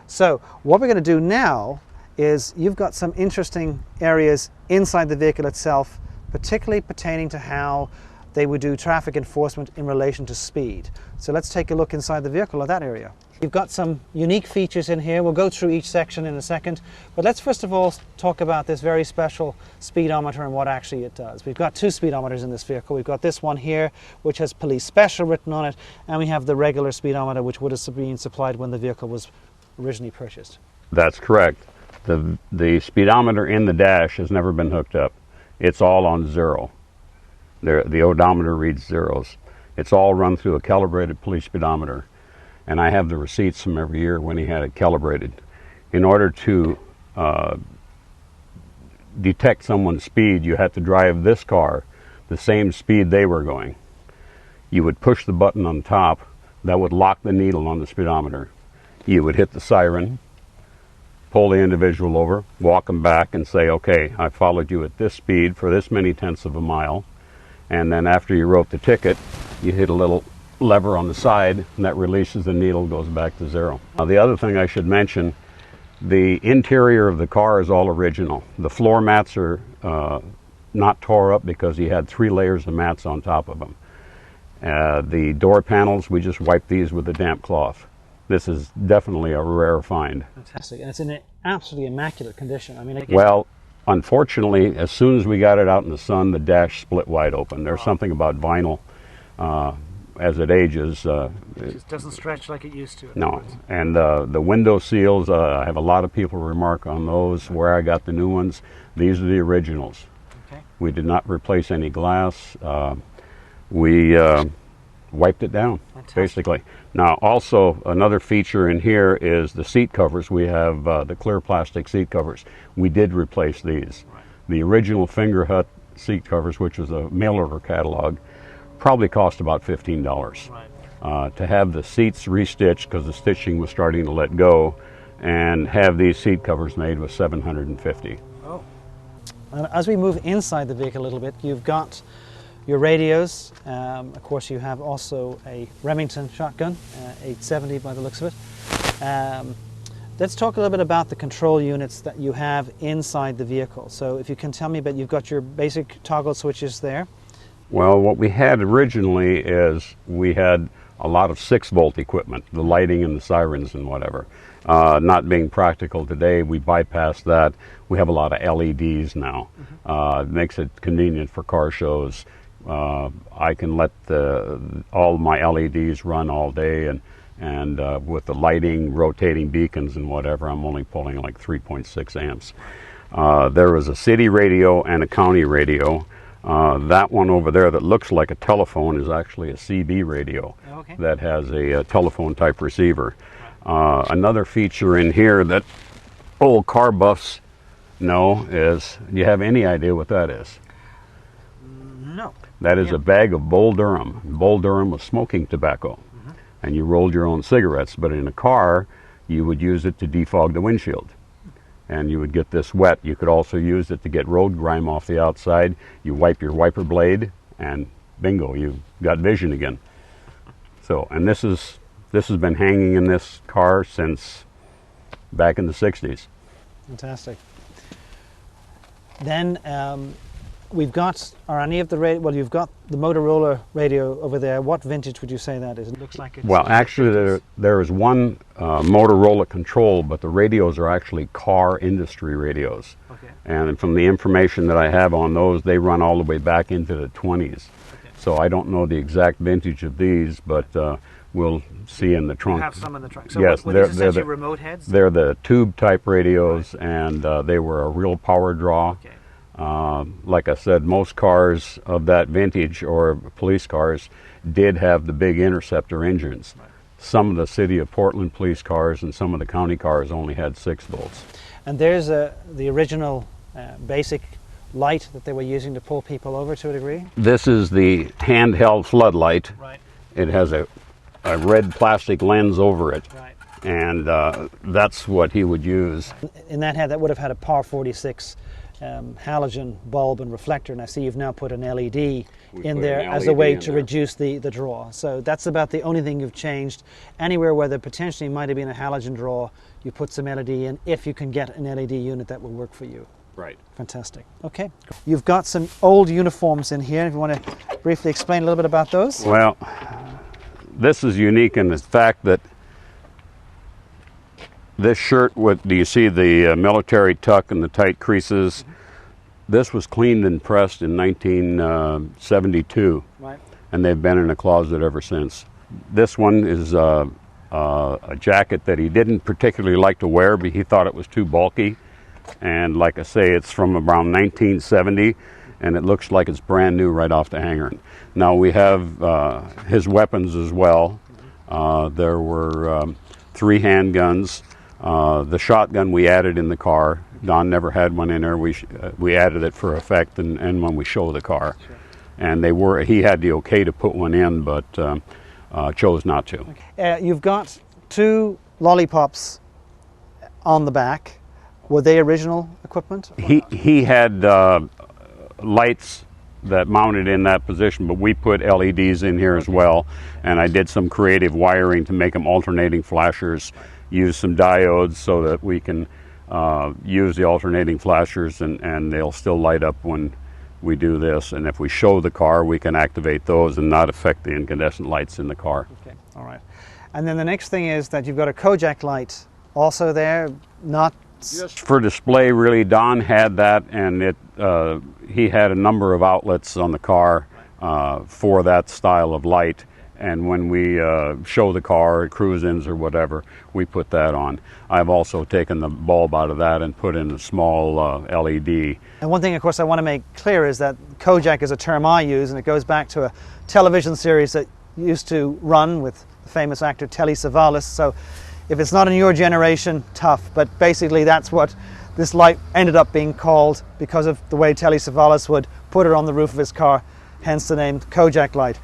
So what we're going to do now is you've got some interesting areas inside the vehicle itself, particularly pertaining to how they would do traffic enforcement in relation to speed. So let's take a look inside the vehicle at that area. You've got some unique features in here. We'll go through each section in a second, but let's first of all talk about this very special speedometer and what actually it does. We've got two speedometers in this vehicle. We've got this one here, which has police special written on it, and we have the regular speedometer, which would have been supplied when the vehicle was originally purchased. That's correct. The speedometer in the dash has never been hooked up. It's all on zero. The odometer reads zeros. It's all run through a calibrated police speedometer. And I have the receipts from every year when he had it calibrated. In order to detect someone's speed, you had to drive this car the same speed they were going. You would push the button on top that would lock the needle on the speedometer. You would hit the siren, pull the individual over, walk them back and say, okay, I followed you at this speed for this many tenths of a mile. And then after you wrote the ticket, you hit a little lever on the side and that releases the needle, goes back to zero. Now, the other thing I should mention, the interior of the car is all original. The floor mats are not tore up because he had 3 layers of mats on top of them. The door panels, we just wiped these with a damp cloth. This is definitely a rare find. Fantastic, and it's in an absolutely immaculate condition. I mean, well, unfortunately, as soon as we got it out in the sun, the dash split wide open. There's something about vinyl. As it ages, it just doesn't stretch like it used to. No, and the window seals, I have a lot of people remark on those, where I got the new ones. These are the originals. Okay. We did not replace any glass. We wiped it down. Fantastic. Basically. Now, also another feature in here is the seat covers. We have the clear plastic seat covers. We did replace these. Right. The original Finger Hut seat covers, which was a mail order catalog, probably cost about $15. Right. To have the seats restitched because the stitching was starting to let go, and have these seat covers made was $750. Oh. As we move inside the vehicle a little bit, you've got your radios. Of course, you have also a Remington shotgun, 870 by the looks of it. Let's talk a little bit about the control units that you have inside the vehicle. So if you can tell me about, you've got your basic toggle switches there. Well, what we had originally is we had a lot of 6-volt equipment, the lighting and the sirens and whatever. Not being practical today, we bypassed that. We have a lot of LEDs now. It makes it convenient for car shows. I can let all my LEDs run all day, and with the lighting, rotating beacons and whatever, I'm only pulling like 3.6 amps. There was a city radio and a county radio. That one over there that looks like a telephone is actually a CB radio. Okay. That has a telephone type receiver. Another feature in here that old car buffs know is, do you have any idea what that is? No. That is a bag of Bull Durham. Bull Durham was smoking tobacco. And you rolled your own cigarettes, but in a car you would use it to defog the windshield. And you would get this wet. You could also use it to get road grime off the outside. You wipe your wiper blade, and bingo, you got vision again. So, and this has been hanging in this car since back in the 60s. Fantastic. Then we've got, are any of the well, you've got the Motorola radio over there. What vintage would you say that is? It looks like it's... Well, actually there is one Motorola control, but the radios are actually car industry radios. Okay. And from the information that I have on those, they run all the way back into the 20s. Okay. So I don't know the exact vintage of these, but we'll see in the trunk. You have some in the trunk. So yes, they're the remote heads? They're the tube type radios, right. And they were a real power draw. Okay. Like I said, most cars of that vintage, or police cars, did have the big interceptor engines. Right. Some of the city of Portland police cars and some of the county cars only had 6 volts. And there's the original basic light that they were using to pull people over to a degree? This is the handheld floodlight. Right. It has a red plastic lens over it. Right. And that's what he would use. In that head, that would have had a Par 46 halogen bulb and reflector, and I see you've now put an LED in put there an as a LED way in to there. reduce the draw. So that's about the only thing you've changed. Anywhere where there potentially might have been a halogen draw, you put some LED in, if you can get an LED unit that will work for you. Right. Fantastic. Okay. You've got some old uniforms in here. If you want to briefly explain a little bit about those. Well, this is unique in the fact that this shirt, do you see the military tuck and the tight creases? This was cleaned and pressed in 1972, Right. and they've been in a closet ever since. This one is a jacket that he didn't particularly like to wear, but he thought it was too bulky. And like I say, it's from around 1970, and it looks like it's brand new right off the hanger. Now we have his weapons as well. There were 3 handguns. The shotgun we added in the car. Don never had one in there. We added it for effect, and when we show the car. Sure. And he had the okay to put one in, but chose not to. You've got 2 lollipops on the back. Were they original equipment? He had lights that mounted in that position, but we put LEDs in here as well, and I did some creative wiring to make them alternating flashers, use some diodes so that we can use the alternating flashers, and they'll still light up when we do this, and if we show the car, we can activate those and not affect the incandescent lights in the car. Okay, all right. And then the next thing is that you've got a Kojak light also there, not just for display, really. Don had that, and he had a number of outlets on the car for that style of light. And when we show the car at cruise-ins or whatever, we put that on. I've also taken the bulb out of that and put in a small LED. And one thing, of course, I want to make clear is that Kojak is a term I use, and it goes back to a television series that used to run with the famous actor Telly Savalas. So if it's not in your generation, tough. But basically that's what this light ended up being called because of the way Telly Savalas would put it on the roof of his car, hence the name Kojak light.